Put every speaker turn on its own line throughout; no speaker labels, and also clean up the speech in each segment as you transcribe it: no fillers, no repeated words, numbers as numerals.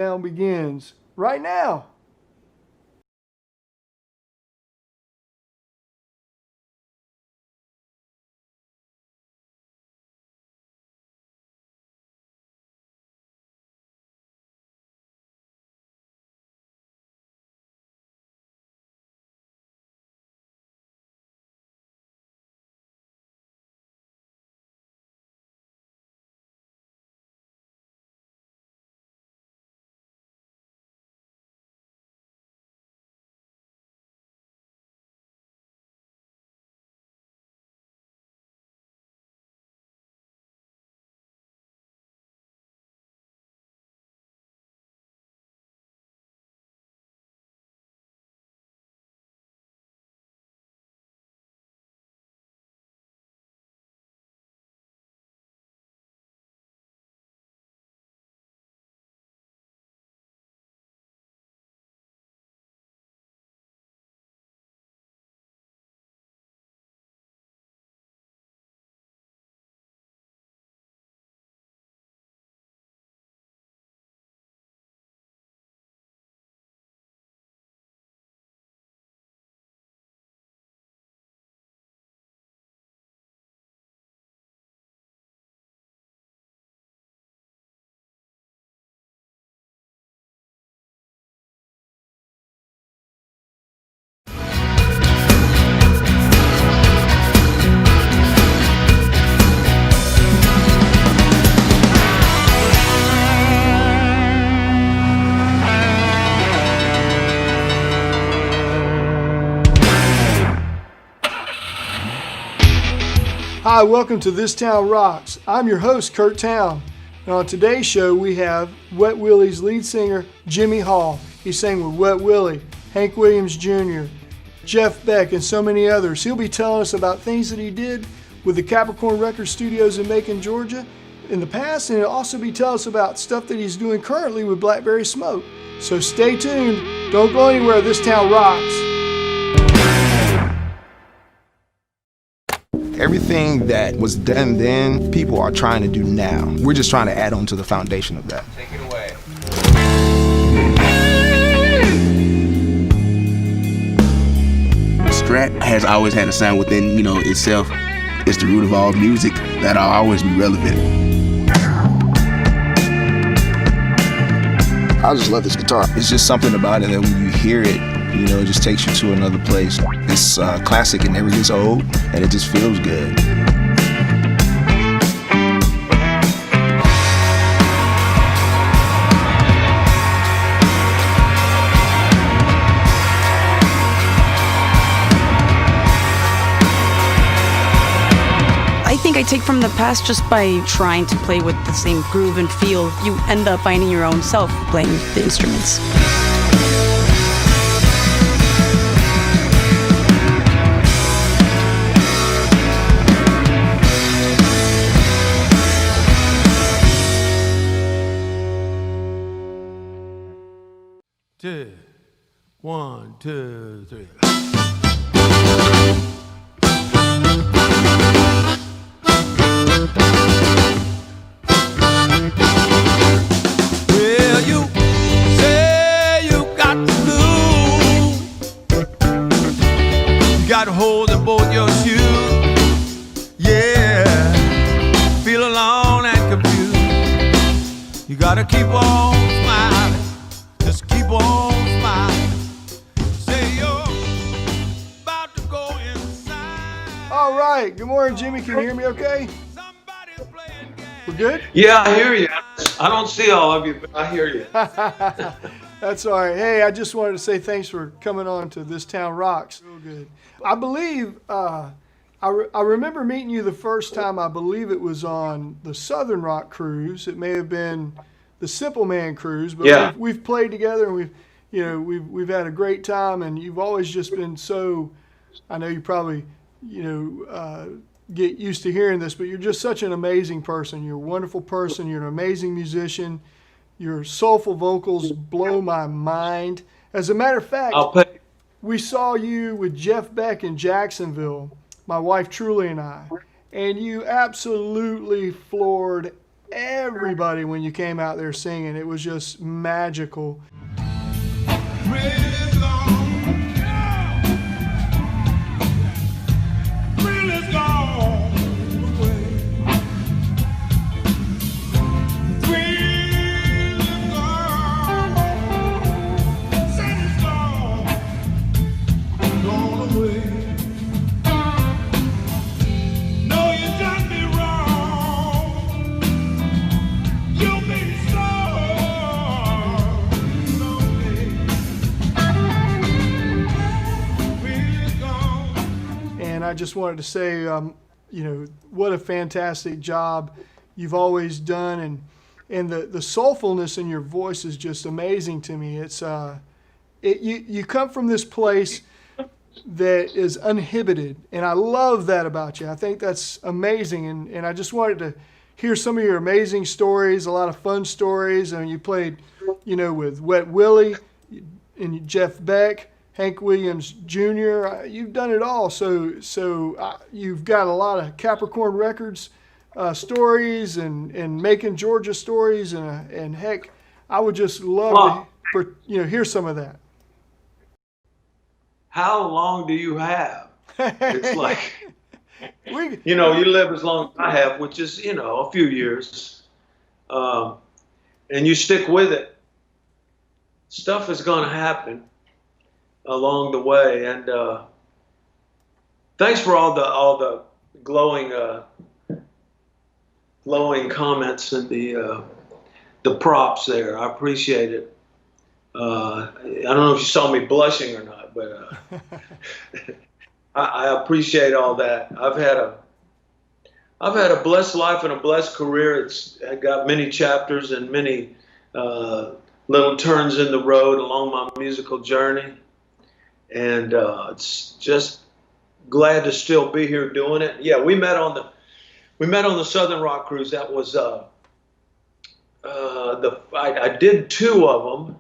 Countdown begins right now. Hi, welcome to This Town Rocks. I'm your host, Kurt Towne. And on today's show, we have Wet Willie's lead singer, Jimmy Hall. He sang with Wet Willie, Hank Williams Jr., Jeff Beck, and so many others. He'll be telling us about things that he did with the Capricorn Record Studios in Macon, Georgia in the past, and he'll also be telling us about stuff that he's doing currently with Blackberry Smoke. So stay tuned. Don't go anywhere. This Town Rocks.
Everything that was done then, people are trying to do now. We're just trying to add on to the foundation of that.
Take it away.
Strat has always had a sound within, itself. It's the root of all music that'll always be relevant.
I just love this guitar. It's just something about it that when you hear it, it just takes you to another place. It's classic, it never gets old, and it just feels good.
I think I take from the past just by trying to play with the same groove and feel. You end up finding your own self playing the instruments.
Two, 1, 2, 3. Well, you say you got the blues. You got holes in both your shoes. Yeah, feel alone and confused. You gotta keep on smiling. Just keep on smiling. Say you're about to go inside.
All right. Good morning, Jimmy. Can you hear me okay?
Somebody's playing games.
We're good?
Yeah, I hear you. I don't see all of you, but I hear you.
That's all right. Hey, I just wanted to say thanks for coming on to This Town Rocks. Real good. I believe, I remember meeting you the first time, I believe it was on the Southern Rock Cruise. It may have been the Simple Man Cruise, but
Yeah.
we've played together and we've had a great time, and you've always just been so, I know you probably, get used to hearing this, but you're just such an amazing person. You're a wonderful person. You're an amazing musician. Your soulful vocals blow my mind. As a matter of fact,
I'll pay.
we saw you with Jeff Beck in Jacksonville, my wife Truly and I, and you absolutely floored everybody when you came out there singing. It was just magical.
Really gone. Really gone away. Really gone. Said it's gone away. No, you done me wrong. You made it so.
And I just wanted to say, what a fantastic job you've always done, and the soulfulness in your voice is just amazing to me. It's you come from this place that is uninhibited, and I love that about you. I think that's amazing, and I just wanted to hear some of your amazing stories, a lot of fun stories. And you played, with Wet Willie and Jeff Beck, Hank Williams Jr. You've done it all. So you've got a lot of Capricorn Records stories and Making Georgia stories, and heck, I would just love to hear some of that.
How long do you have? It's like,
We,
you live as long as I have, which is, a few years. And you stick with it. Stuff is going to happen along the way. And thanks for all the glowing comments and the props there. I appreciate it. I don't know if you saw me blushing or not, but I appreciate all that. I've had a blessed life and a blessed career. I got many chapters and many little turns in the road along my musical journey, and it's just glad to still be here doing it. Yeah, we met on the Southern Rock Cruise. That was I did 2 of them.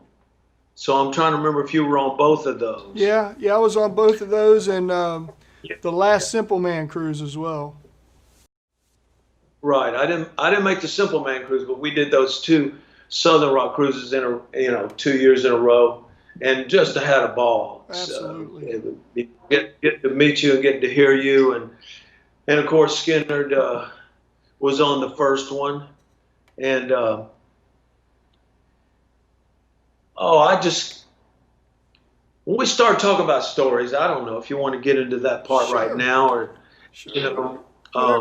So I'm trying to remember if you were on both of those.
Yeah, I was on both of those, and the last Simple Man cruise as well.
Right. I didn't make the Simple Man cruise, but we did those 2 Southern Rock cruises in 2 years in a row, and just had a ball.
Absolutely.
So, get to meet you and get to hear you, and of course Skinner was on the first one, and. When we start talking about stories, I don't know if you want to get into that part right now or,
whatever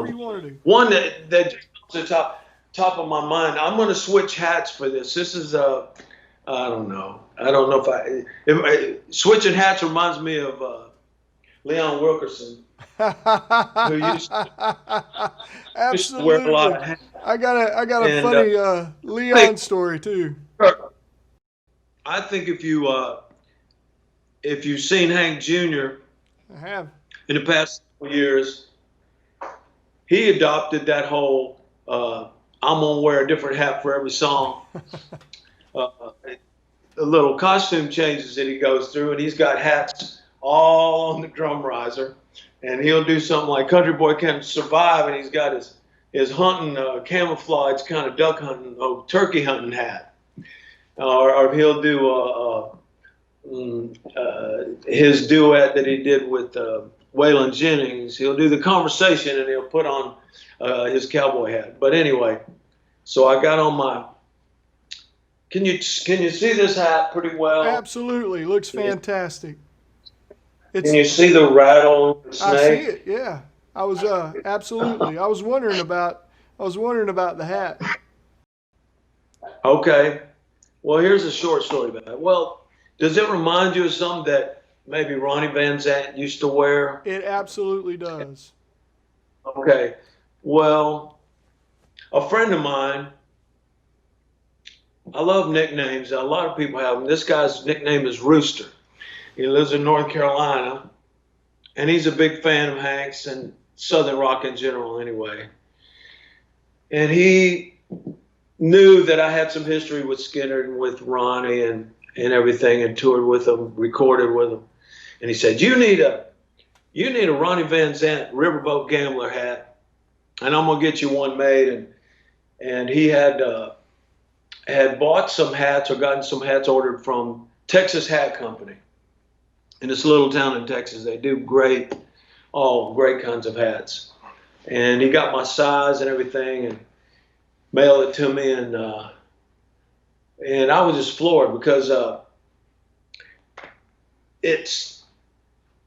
you want to do.
One that just comes to the top of my mind. I'm going to switch hats for this. This is I don't know if switching hats reminds me of Leon Wilkerson, who used to wear a lot of hats.
I got a funny Leon story too.
I think if you've seen Hank Jr.
I have
in the past couple years, he adopted that whole I'm gonna wear a different hat for every song. The little costume changes that he goes through, and he's got hats all on the drum riser, and he'll do something like Country Boy Can't Survive, and he's got his hunting camouflage kind of duck hunting, turkey hunting hat. Or he'll do his duet that he did with Waylon Jennings. He'll do the conversation and he'll put on his cowboy hat. But anyway, so I got on my. Can you see this hat pretty well?
Absolutely, looks fantastic.
Can you see the rattle? The snake?
I see it. Yeah, I was absolutely. I was wondering about the hat.
Okay. Well, here's a short story about it. Well, does it remind you of something that maybe Ronnie Van Zant used to wear?
It absolutely does.
Okay. Well, a friend of mine, I love nicknames. A lot of people have them. This guy's nickname is Rooster. He lives in North Carolina, and he's a big fan of Hank's and Southern rock in general anyway. And he knew that I had some history with Skinner and with Ronnie and everything, and toured with them, recorded with them. And he said, you need a Ronnie Van Zant Riverboat Gambler hat, and I'm gonna get you one made. And and he had bought some hats or gotten some hats ordered from Texas Hat Company in this little town in Texas. They do great kinds of hats. And he got my size and everything and mailed it to me, and I was just floored because it's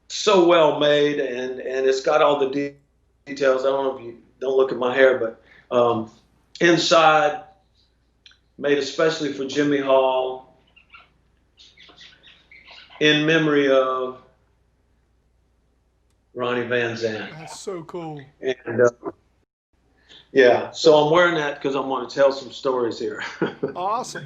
so well made, and it's got all the details. I don't know if you don't look at my hair, but inside, made especially for Jimmy Hall, in memory of Ronnie Van Zant.
That's so cool.
And yeah, so I'm wearing that because I'm going to tell some stories here.
Awesome.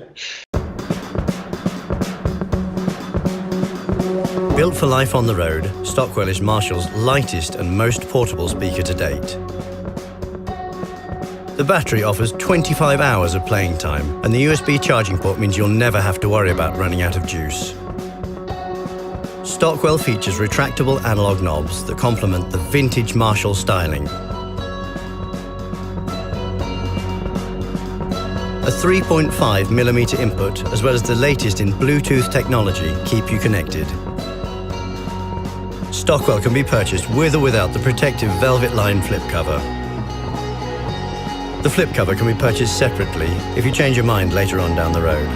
Built for life on the road, Stockwell is Marshall's lightest and most portable speaker to date. The battery offers 25 hours of playing time, and the USB charging port means you'll never have to worry about running out of juice. Stockwell features retractable analog knobs that complement the vintage Marshall styling. A 3.5mm input, as well as the latest in Bluetooth technology, keep you connected. Stockwell can be purchased with or without the protective velvet line flip cover. The flip cover can be purchased separately if you change your mind later on down the road.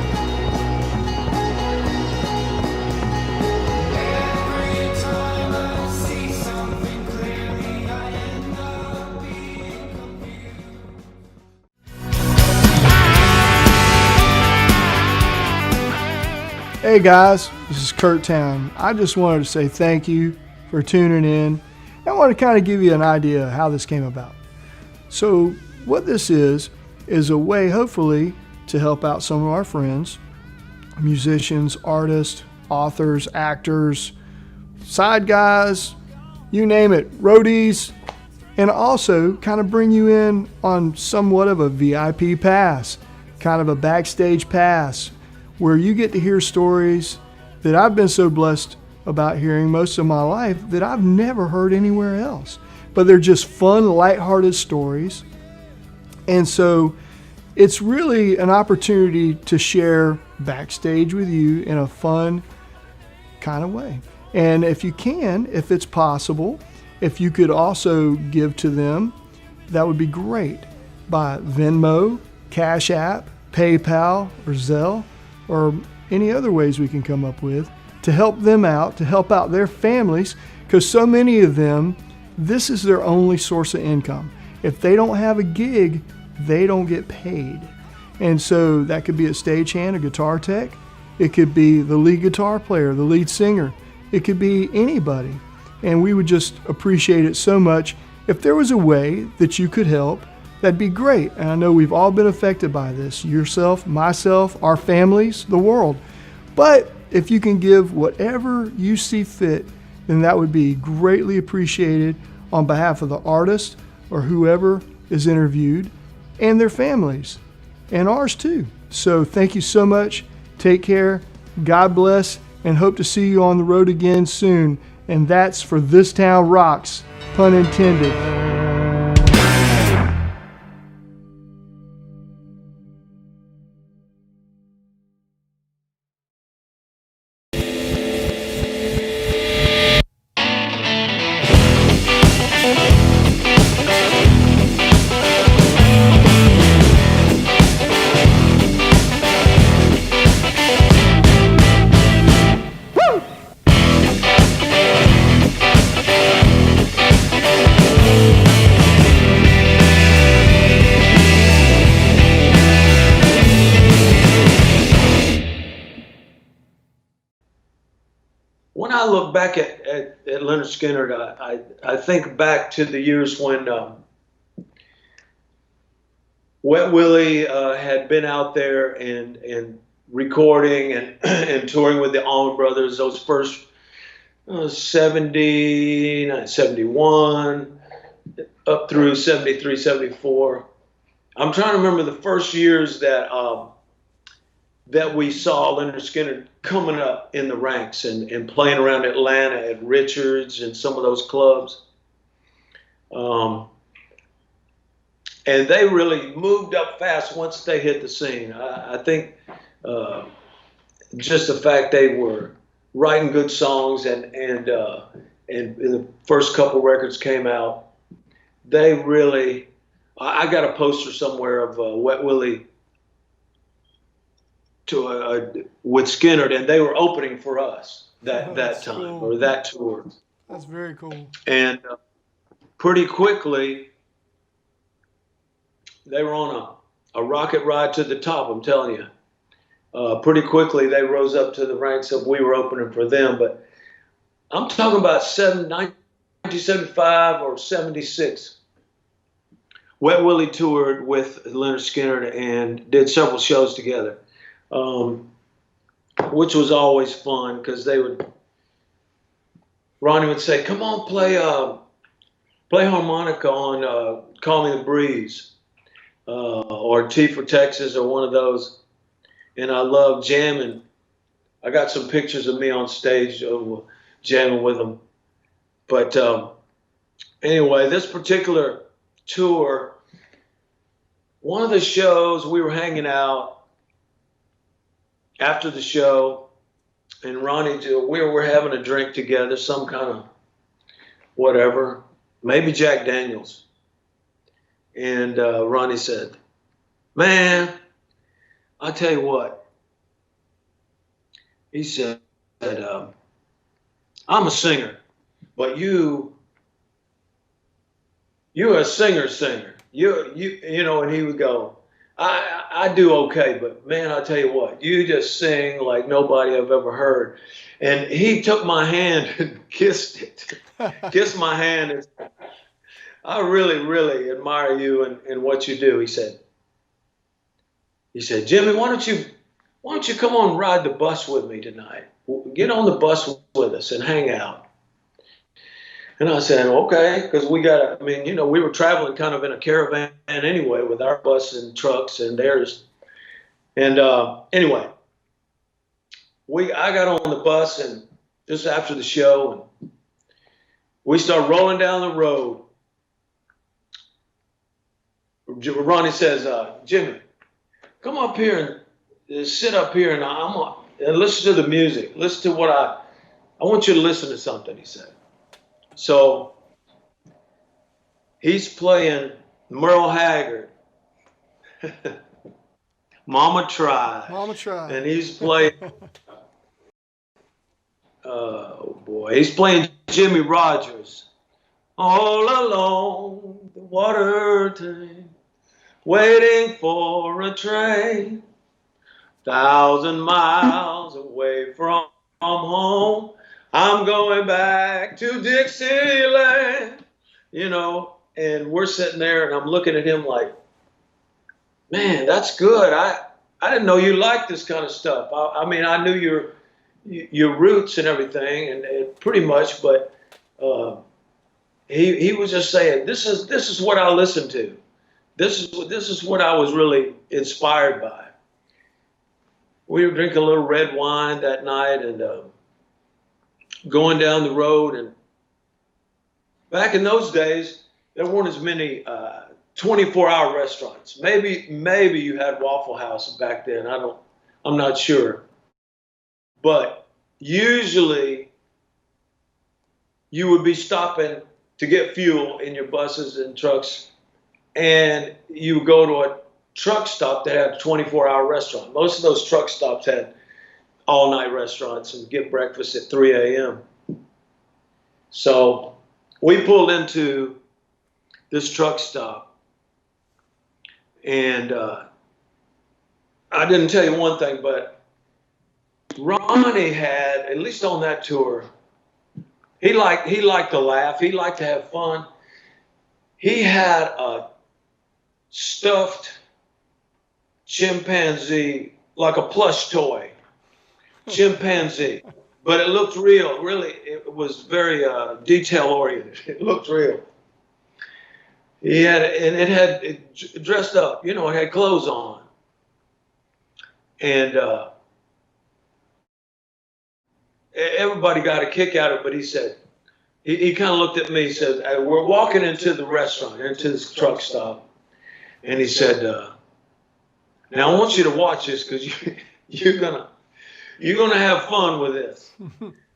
Hey guys, this is Kurt Towne. I just wanted to say thank you for tuning in. I want to kind of give you an idea of how this came about. So what this is a way hopefully to help out some of our friends, musicians, artists, authors, actors, side guys, you name it, roadies, and also kind of bring you in on somewhat of a VIP pass, kind of a backstage pass, where you get to hear stories that I've been so blessed about hearing most of my life that I've never heard anywhere else. But they're just fun, lighthearted stories. And so it's really an opportunity to share backstage with you in a fun kind of way. And if you can, if it's possible, if you could also give to them, that would be great, by Venmo, Cash App, PayPal, or Zelle, or any other ways we can come up with to help them out, to help out their families, because so many of them, this is their only source of income. If they don't have a gig, they don't get paid. And so that could be a stagehand, a guitar tech. It could be the lead guitar player, the lead singer. It could be anybody. And we would just appreciate it so much. If there was a way that you could help, that'd be great. And I know we've all been affected by this. Yourself, myself, our families, the world. But if you can give whatever you see fit, then that would be greatly appreciated on behalf of the artist or whoever is interviewed and their families and ours too. So thank you so much. Take care. God bless, and hope to see you on the road again soon. And that's for This Town Rocks, pun intended.
When I look back at Leonard Skinner, I think back to the years when Wet Willie had been out there and recording and touring with the Allman Brothers, those first 70, 71, up through 73, 74. I'm trying to remember the first years that we saw Leonard Skinner coming up in the ranks and playing around Atlanta at Richards and some of those clubs. And they really moved up fast once they hit the scene. I think just the fact they were writing good songs and the first couple records came out, they really. I got a poster somewhere of Wet Willie with Skinner, and they were opening for us that time
cool.
or that tour.
That's very cool.
And pretty quickly, they were on a rocket ride to the top, I'm telling you. Pretty quickly, they rose up to the ranks of we were opening for them. But I'm talking about 1975 or 76. Wet Willie toured with Leonard Skinner and did several shows together, which was always fun because Ronnie would say, "Come on, play harmonica on Call Me the Breeze or T for Texas or one of those." And I love jamming. I got some pictures of me on stage jamming with them. But anyway, this particular tour, one of the shows we were hanging out after the show, and Ronnie, we were having a drink together, some kind of whatever, maybe Jack Daniels. And Ronnie said, "Man, I'll tell you what." He said, "I'm a singer, but you're a singer. You know," and he would go, I do okay, but man, I'll tell you what, you just sing like nobody I've ever heard." And he took my hand and kissed it, kissed my hand, and said, "I really, really admire you and what you do." He said, "Jimmy, why don't you come on and ride the bus with me tonight? Get on the bus with us and hang out." And I said, "Okay," because we were traveling kind of in a caravan anyway with our bus and trucks and theirs. And anyway, I got on the bus and just after the show, and we started rolling down the road. Ronnie says, "Jimmy, come up here and sit up here and listen to the music. Listen to what I want you to listen to something," he said. So he's playing Merle Haggard, Mama Tried.
Mama tried.
And he's playing, he's playing Jimmy Rogers. "All alone, the water tank, waiting for a train, 1,000 miles away from home. I'm going back to Dixieland," and we're sitting there and I'm looking at him like, "Man, that's good. I didn't know you liked this kind of stuff. I mean, I knew your roots and everything and pretty much, but he was just saying, this is what I listen to. This is what I was really inspired by." We were drinking a little red wine that night and going down the road. And back in those days, there weren't as many 24-hour restaurants. Maybe you had Waffle House back then. I'm not sure. But usually you would be stopping to get fuel in your buses and trucks, and you would go to a truck stop that had a 24-hour restaurant. Most of those truck stops had all-night restaurants and get breakfast at 3 a.m. So we pulled into this truck stop, and I didn't tell you one thing, but Ronnie had, at least on that tour, he liked to laugh. He liked to have fun. He had a stuffed chimpanzee, like a plush toy chimpanzee, but it looked real. Really, it was very detail oriented. It looked real. He had, and it dressed up. It had clothes on, and everybody got a kick out of it. But he said, he kind of looked at me. He said, "We're walking into the restaurant, into this truck stop," And he said, now I want you to watch this because you're gonna have fun with this.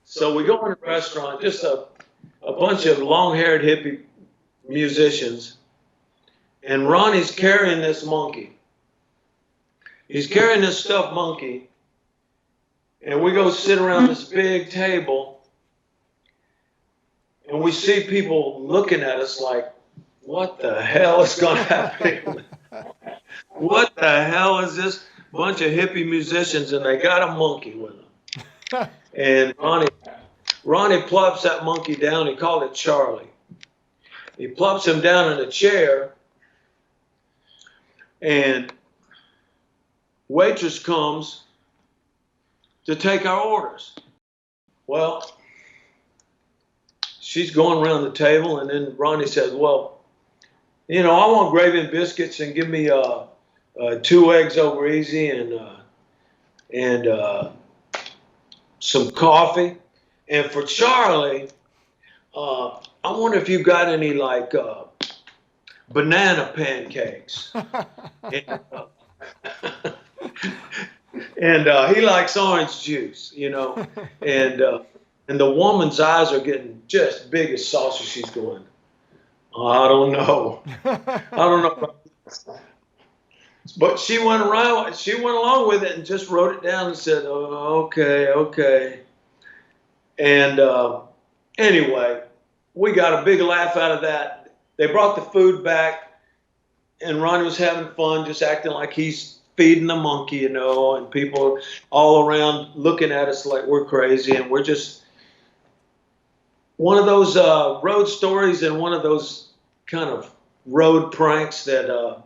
So we go in a restaurant, just a bunch of long-haired hippie musicians, and Ronnie's carrying this monkey. He's carrying this stuffed monkey, and we go sit around this big table, and we see people looking at us like, what the hell is going to happen? What the hell is this? Bunch of hippie musicians, and they got a monkey with them. And Ronnie plops that monkey down. He called it Charlie. He plops him down in a chair, and waitress comes to take our orders. Well, she's going around the table, and then Ronnie says, well, I want gravy and biscuits, and give me 2 eggs over easy and some coffee. And for Charlie, I wonder if you've got any like banana pancakes. And he likes orange juice, and the woman's eyes are getting just big as saucers. She's going, I don't know. But she went along with it and just wrote it down and said, oh, okay. And anyway, we got a big laugh out of that. They brought the food back, and Ronnie was having fun, just acting like he's feeding the monkey, and people all around looking at us like we're crazy, and we're just one of those road stories and one of those kind of road pranks that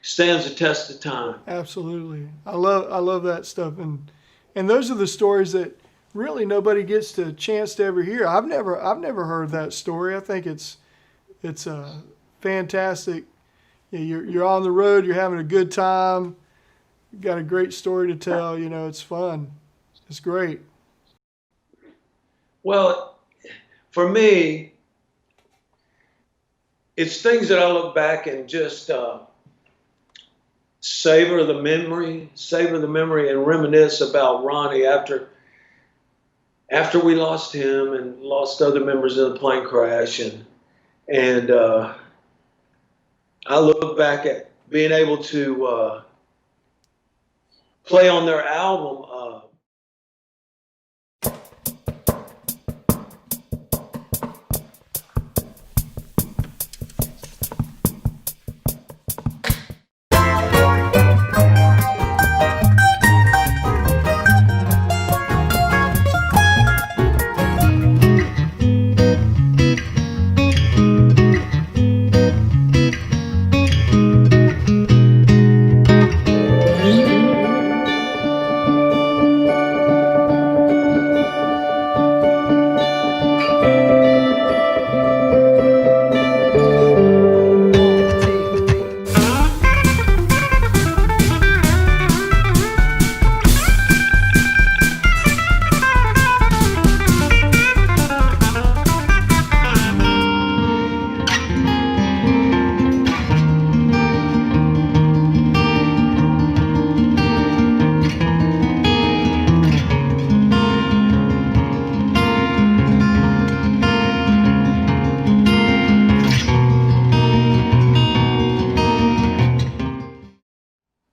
stands the test of time.
Absolutely. I love that stuff. And those are the stories that really nobody gets a chance to ever hear. I've never heard that story. I think it's fantastic. You're on the road, you're having a good time, you got a great story to tell, it's fun. It's great.
Well, for me, it's things that I look back and just savor the memory and reminisce about Ronnie after we lost him and lost other members in the plane crash. And I look back at being able to play on their album.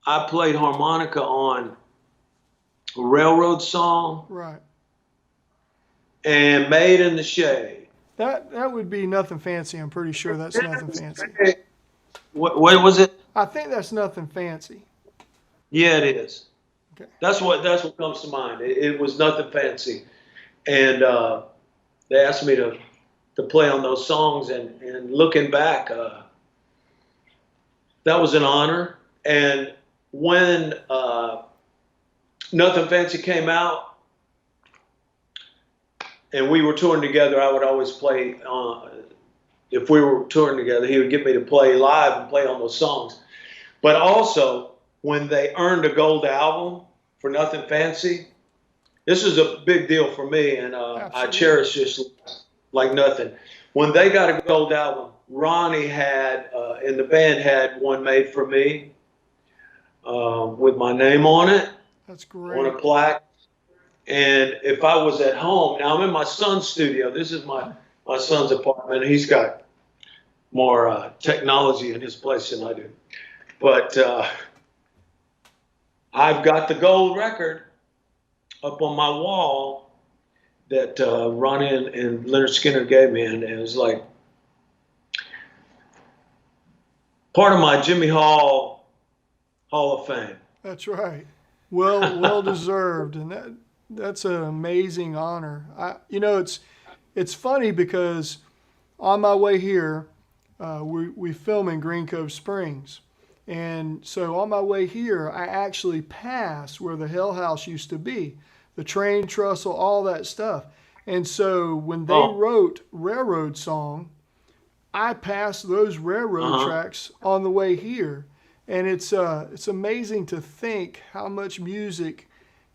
I played harmonica on a Railroad song,
Right.
and Made in the Shade.
That would be Nothing Fancy. I'm pretty sure that's Nothing Fancy.
What was it?
I think that's Nothing Fancy.
Yeah, it is.
Okay.
That's what comes to mind. It was Nothing Fancy, and they asked me to play on those songs. And looking back, that was an honor. And when Nothing Fancy came out and we were touring together, I would always play. If we were touring together, he would get me to play live and play on those songs. But also, when they earned a gold album for Nothing Fancy, this is a big deal for me, and I cherish this like nothing. When they got a gold album, Ronnie had, and the band had one made for me with my name on it.
That's
On a
great.
plaque. And if I was at home, now I'm in my son's studio. This is my son's apartment. He's got more technology in his place than I do. But I've got the gold record up on my wall that Ronnie and Leonard Skinner gave me. And it was like part of my Jimmy Hall of Fame.
That's right. Well deserved, and that's an amazing honor. It's funny because on my way here, we film in Green Cove Springs, and so on my way here, I actually passed where the Hell House used to be, the train trestle, all that stuff. And so when they wrote Railroad Song, I passed those railroad tracks on the way here. And it's amazing to think how much music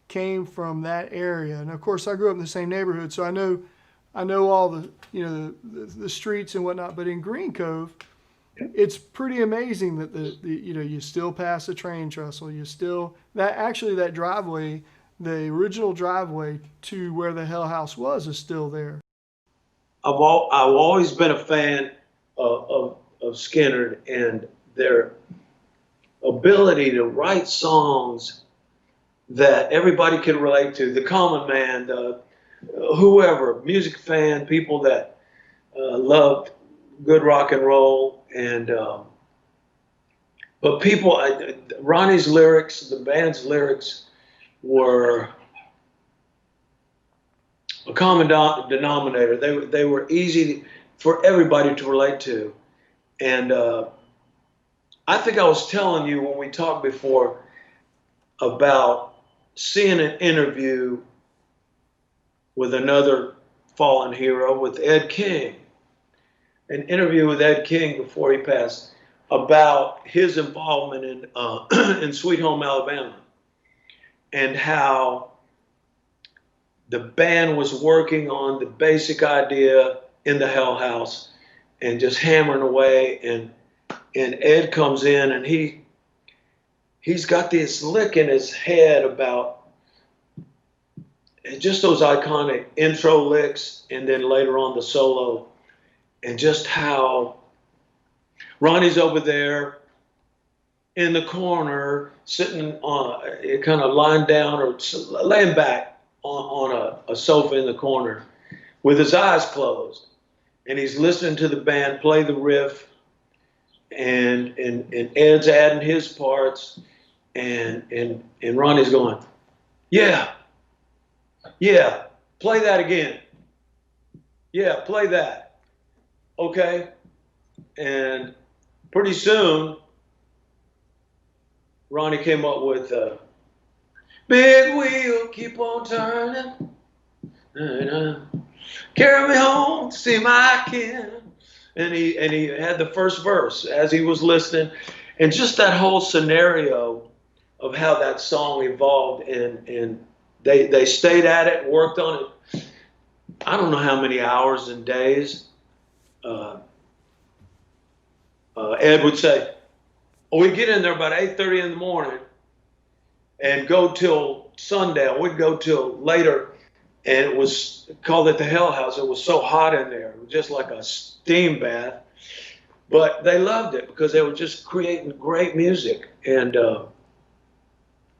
came from that area. And of course, I grew up in the same neighborhood, so I know all the the streets and whatnot. But in Green Cove, it's pretty amazing that you still pass the train trestle. You still that driveway, the original driveway to where the Hell House was, is still there.
I've always been a fan of Skinner and their ability to write songs that everybody can relate to, the common man, whoever, music fan, people that loved good rock and roll. And but people, Ronnie's lyrics, the band's lyrics were a common denominator. They were easy for everybody to relate to. And I think I was telling you when we talked before about seeing an interview with another fallen hero, with Ed King. An interview with Ed King before he passed about his involvement in Sweet Home Alabama and how the band was working on the basic idea in the Hell House and just hammering away, and Ed comes in and he's got this lick in his head about just those iconic intro licks and then later on the solo, and just how Ronnie's over there in the corner sitting on kind of lying down or laying back on a sofa in the corner with his eyes closed, and he's listening to the band play the riff, and Ed's adding his parts, and Ronnie's going, yeah, play that again, yeah, play that, okay. And pretty soon Ronnie came up with big wheel keep on turning, carry me home to see my kin. And he had the first verse as he was listening, and just that whole scenario of how that song evolved, and they stayed at it, worked on it. I don't know how many hours and days. Ed would say, we'd get in there about 8:30 in the morning and go till sundown. We'd go till later, and it was called it the Hell House. It was so hot in there. It was just like a steam bath. But they loved it because they were just creating great music. And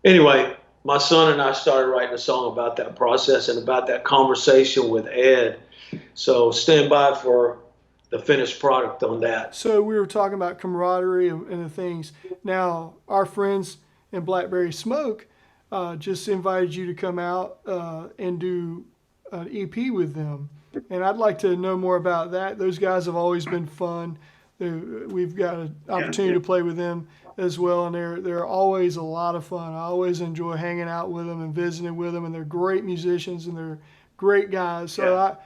anyway, my son and I started writing a song about that process and about that conversation with Ed. So stand by for the finished product on that.
So we were talking about camaraderie and the things. Now, our friends in Blackberry Smoke just invited you to come out and do an EP with them. And I'd like to know more about that. Those guys have always been fun. We've got an opportunity to play with them as well, and they're always a lot of fun. I always enjoy hanging out with them and visiting with them, and they're great musicians and they're great guys. So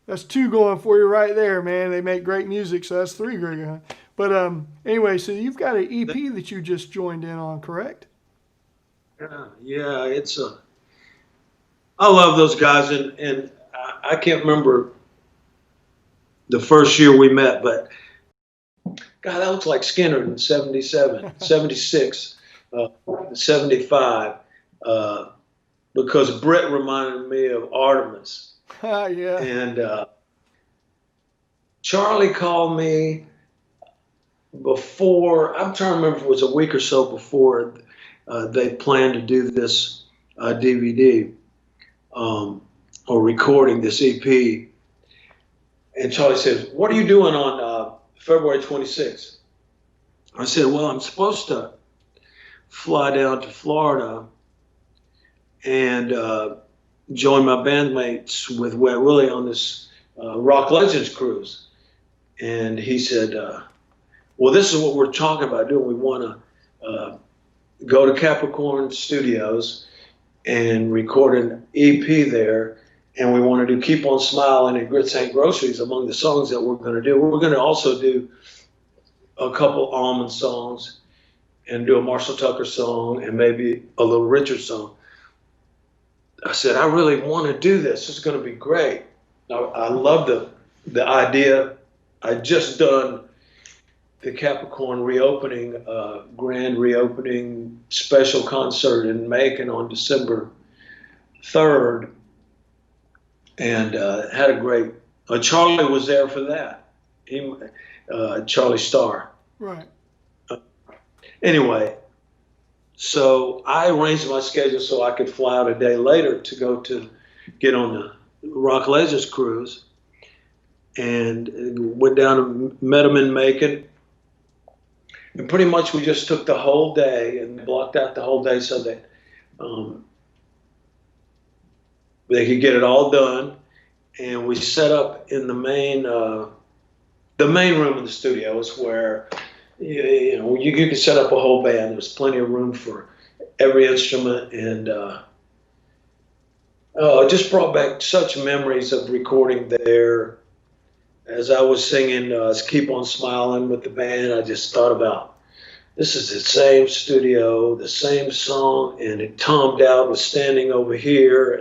that's two going for you right there, man. They make great music, so that's three great guys. But anyway, so you've got an EP that you just joined in on, correct?
Yeah, it's I love those guys, and I can't remember the first year we met. But God, that looks like Skinner in 77, 76, 75, because Brett reminded me of Artemis.
Yeah.
And Charlie called me before, I'm trying to remember if it was a week or so before they planned to do this DVD or recording this EP. And Charlie says, "What are you doing on February 26th?" I said, "Well, I'm supposed to fly down to Florida and join my bandmates with Wet Willie on this Rock Legends cruise." And he said, "Well, this is what we're talking about doing. We want to go to Capricorn Studios and record an EP there. And we want to do Keep On Smiling and Grits Ain't Groceries among the songs that we're going to do. We're going to also do a couple Almond songs and do a Marshall Tucker song and maybe a Little Richard song." I said, "I really want to do this. It's going to be great." I love the idea. I just done the Capricorn reopening, grand reopening special concert in Macon on December 3rd. And had a great. Charlie was there for that. Charlie Starr.
Right.
Anyway, so I arranged my schedule so I could fly out a day later to go to get on the Rock Legends cruise, and went down and met them in Macon. And pretty much we just took the whole day and blocked out the whole day so that they could get it all done. And we set up in the main room of the studio is where you could set up a whole band. There's plenty of room for every instrument, and it just brought back such memories of recording there. As I was singing Keep On Smiling with the band, I just thought about, this is the same studio, the same song, and Tom Dowd was standing over here,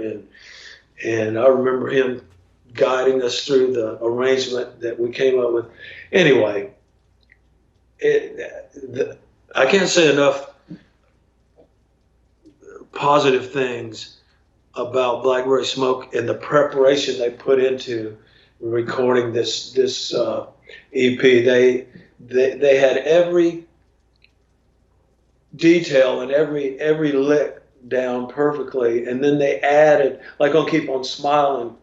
and I remember him guiding us through the arrangement that we came up with. Anyway, I can't say enough positive things about Blackberry Smoke and the preparation they put into recording this EP. They had every detail and every lick down perfectly, and then they added, like on Keep On Smiling,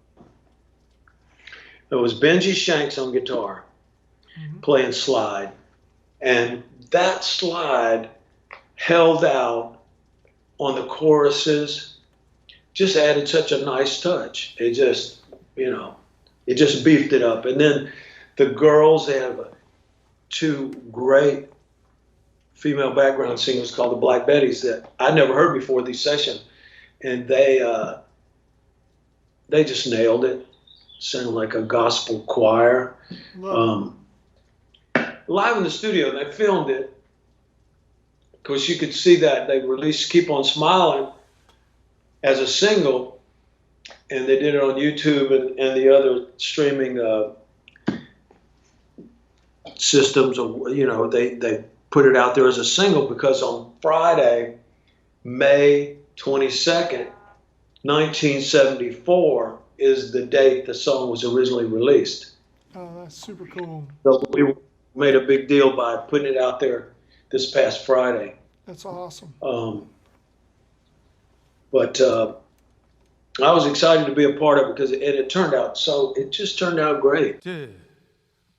it was Benji Shanks on guitar playing slide, and that slide held out on the choruses, just added such a nice touch. It just, it just beefed it up. And then the girls, they have two great female background singers called the Black Betties that I never heard before these sessions, and they just nailed it. Sounded like a gospel choir. Live in the studio, they filmed it. Of course, you could see that they released Keep On Smiling as a single, and they did it on YouTube and the other streaming systems. They put it out there as a single because on Friday, May 22nd, 1974, is the date the song was originally released.
Oh, that's super cool.
So we made a big deal by putting it out there this past Friday.
That's awesome.
But I was excited to be a part of it because it turned out it just turned out great.
2,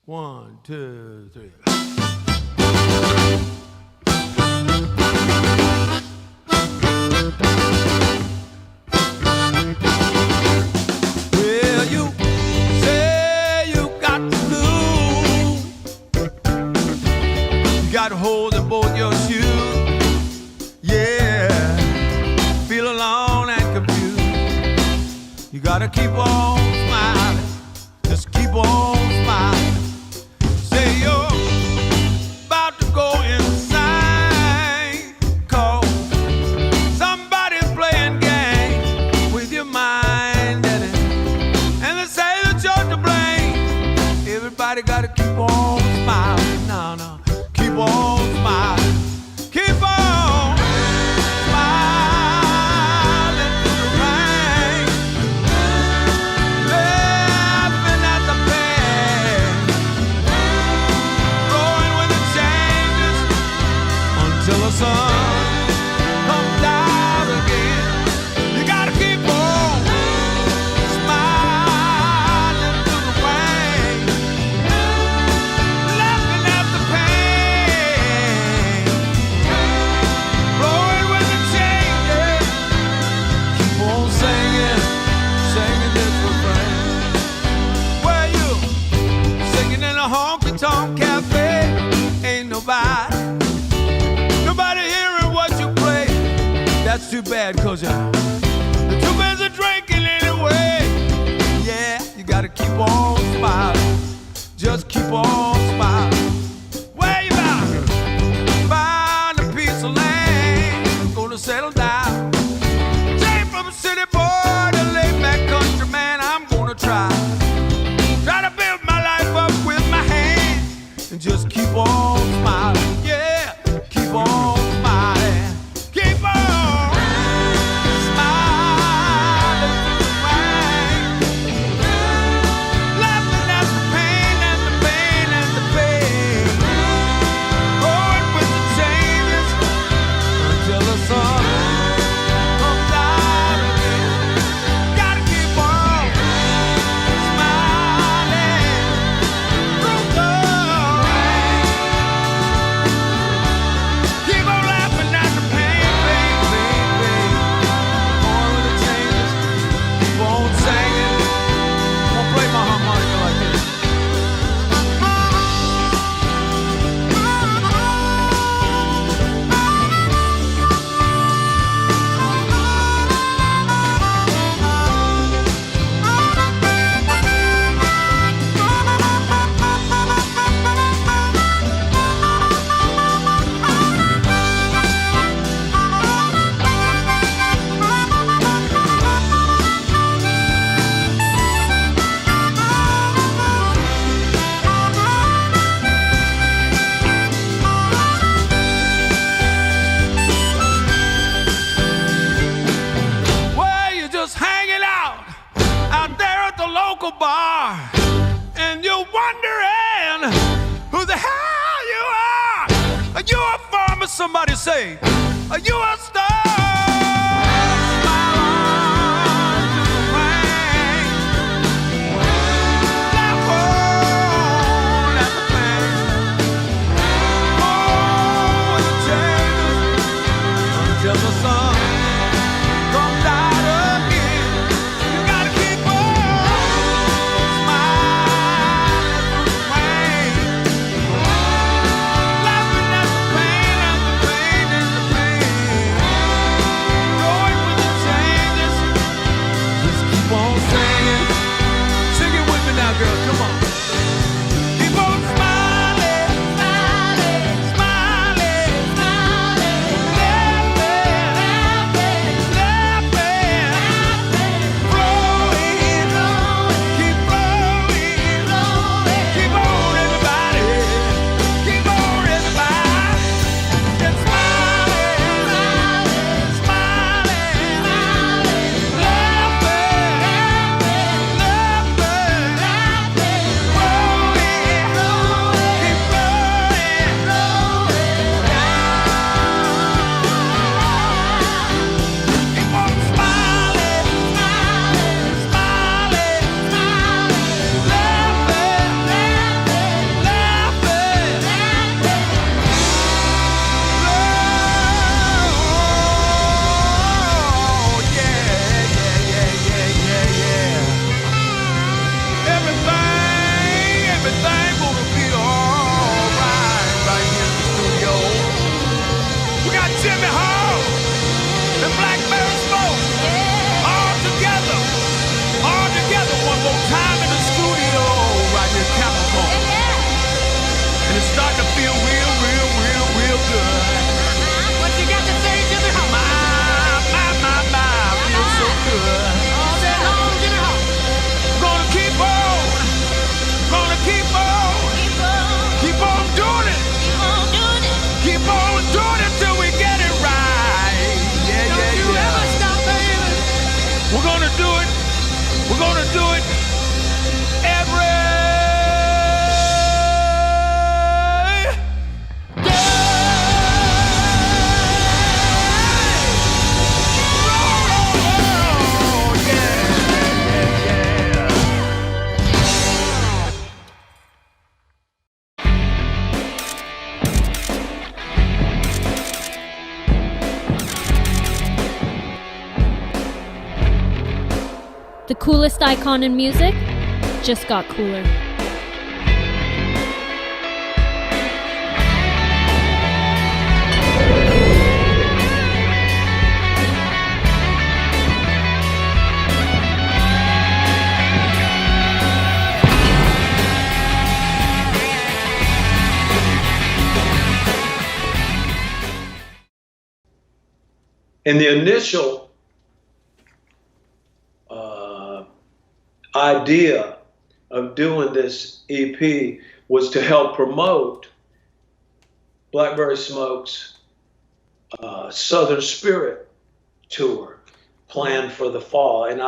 1, 2, 3. Got holes in both your shoes, yeah. Feel alone and confused. You gotta keep on smiling, just keep on smiling. Say you're about to go insane, 'cause somebody's playing games with your mind, and they say that you're to blame. Every sad cause you're too busy drinking anyway. Yeah, you gotta keep on smiling. Just keep on smiling. Where you bound? Find a piece of land, gonna settle down. Change from a city boy to laid back country man. I'm gonna try to build my life up with my hands and just keep on smiling. Yeah, keep on smiling. Keep on smiling. Laughing at the pain and the pain and the pain. Going with the changes until the sun comes out again. Gotta keep on smiling through the rain. Keep on laughing at the pain, pain, pain, pain. Going with the changes, keep on singing. I'm gonna play my harmonica like this. Well, you're just hanging out there at the local bar, and you're wondering who the hell you are. Are you a farmer? Somebody say, are you a star? Smile on to the rain. Laugh on at the pain. Oh, the changes until the sun comes out again. You gotta keep on smiling through the rain. Laughing at the pain and the pain and the pain. Going with the changes. Just keep on singing. Sing it with me now, girl. Come on. Keep on smiling, smiling, smiling, smiling, laughing, laughing, laughing, flowing, keep flowing, keep on everybody, keep on everybody, just smiling, smiling, laughing, Everything gonna be alright right here in the studio. We got Jimmy Hall and Blackberry Smoke all together one more time in the studio right here in Capricorn. And it's starting to feel real, real, real, real good. What you got to say, Jimmy Hall? My, feels so good. All day long, Jimmy Hall. Gonna keep on doing it. Keep on doing it till we get it right. Yeah, don't you ever stop, baby. We're gonna do it. We're gonna do it every
The coolest icon in music just got cooler.
And the initial idea of doing this EP was to help promote Blackberry Smoke's Southern Spirit tour planned for the fall and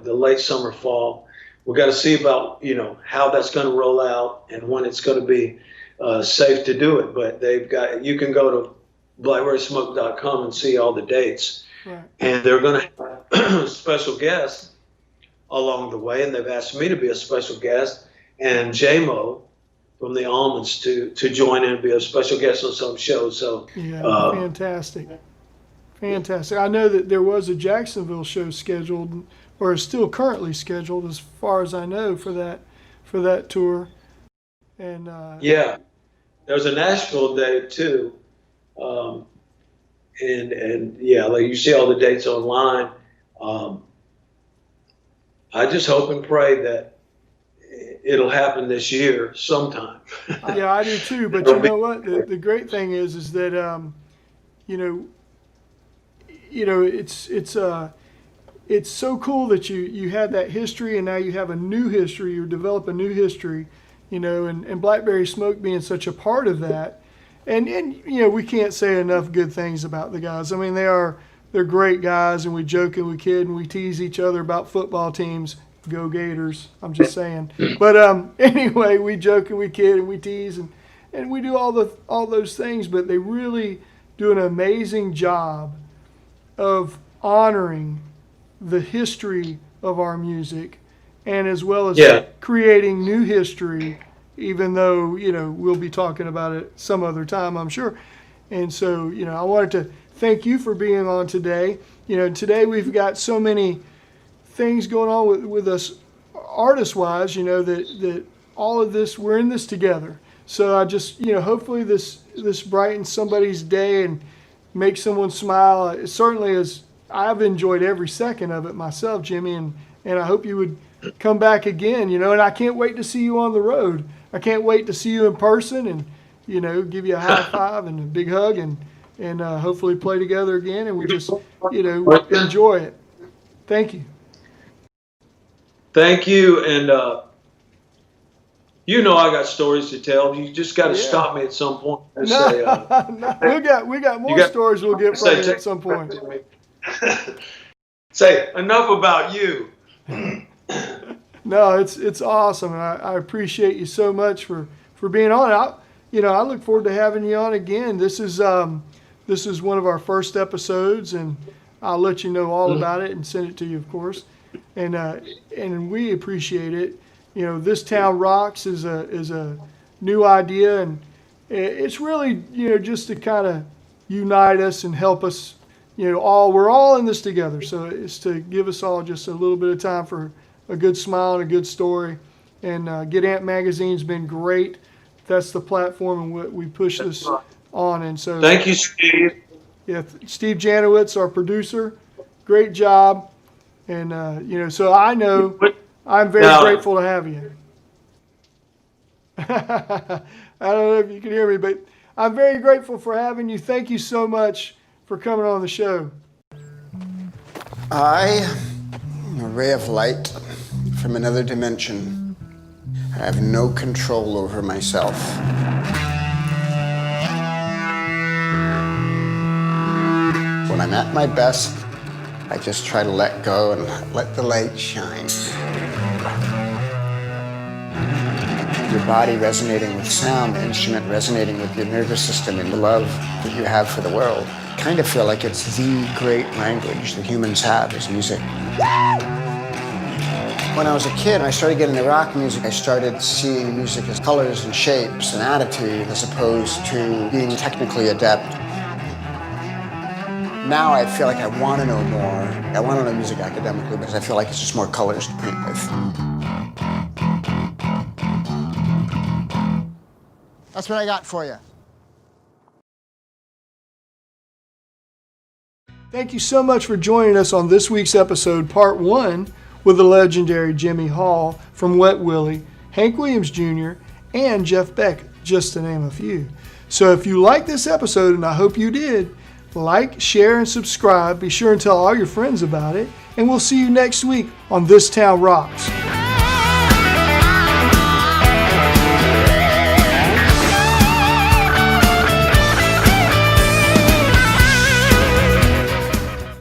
the late summer fall. We got to see about how that's going to roll out and when it's going to be safe to do it. But you can go to blackberrysmoke.com and see all the dates.
Right.
And they're going to have special guests along the way, and they've asked me to be a special guest, and J-Mo from the Almonds to join in and be a special guest on some shows. So
yeah, fantastic. I know that there was a Jacksonville show scheduled, or is still currently scheduled, as far as I know, for that tour. And
yeah, there's a Nashville date too, and yeah, like you see all the dates online. I just hope and pray that it'll happen this year sometime.
Yeah, I do too. But you know what? The great thing is that it's so cool that you had that history, and now you have a new history. You develop a new history, and Blackberry Smoke being such a part of that. And we can't say enough good things about the guys. I mean, they're great guys, and we joke and we kid and we tease each other about football teams. Go Gators! I'm just saying. But anyway, we joke and we kid and we tease and we do all those things. But they really do an amazing job of honoring the history of our music, and as well as creating new history. Even though we'll be talking about it some other time, I'm sure. And so I wanted to thank you for being on today. Today we've got so many things going on with us artist-wise, that all of this, we're in this together. So I just, hopefully this brightens somebody's day and makes someone smile. It certainly is. I've enjoyed every second of it myself, Jimmy, and I hope you would come back again, and I can't wait to see you on the road. I can't wait to see you in person and, give you a high five and a big hug and hopefully play together again, and we just, enjoy it. Thank you.
Thank you, and I got stories to tell. You just got to stop me at some point and say,
we got more stories we'll get from you at some point.
Say enough about you.
No, it's awesome, and I appreciate you so much for being on. I look forward to having you on again. This is one of our first episodes, and I'll let you know all about it and send it to you, of course. And we appreciate it. This Town Rocks is a new idea, and it's really just to kind of unite us and help us. We're all in this together. So it's to give us all just a little bit of time for a good smile and a good story. And Get Amp Magazine's been great. That's the platform and what we push this on. And so
thank you, Steve.
Yeah, Steve Janowitz, our producer. Great job. And so I know I'm very grateful to have you. I don't know if you can hear me, but I'm very grateful for having you. Thank you so much for coming on the show.
I am a ray of light from another dimension. I have no control over myself. When I'm at my best, I just try to let go and let the light shine. Your body resonating with sound, the instrument resonating with your nervous system and the love that you have for the world. I kind of feel like it's the great language that humans have is music. When I was a kid, I started getting into rock music. I started seeing music as colors and shapes and attitude as opposed to being technically adept. Now I feel like I want to know more. I want to know music academically because I feel like it's just more colors to paint with. That's what I got for you.
Thank you so much for joining us on this week's episode, Part 1, with the legendary Jimmy Hall from Wet Willie, Hank Williams Jr., and Jeff Beck, just to name a few. So if you like this episode, and I hope you did, like, share, and subscribe. Be sure and tell all your friends about it. And we'll see you next week on This Town Rocks.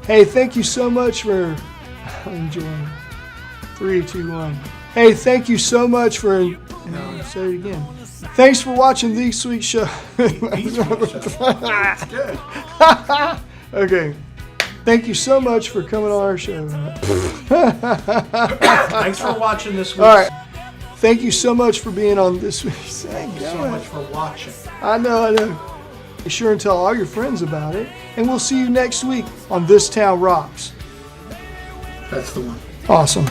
Hey, thank you so much for enjoying. 3, 2, 1. Hey, thank you so much for. No, say it again. Thanks for watching this week's show. Okay. Thank you so much for coming on our show.
Thanks for watching this week.
All right. Thank you so much for being on this week.
Thank you so much for watching.
I know. Be sure and tell all your friends about it. And we'll see you next week on This Town Rocks.
That's the one.
Awesome.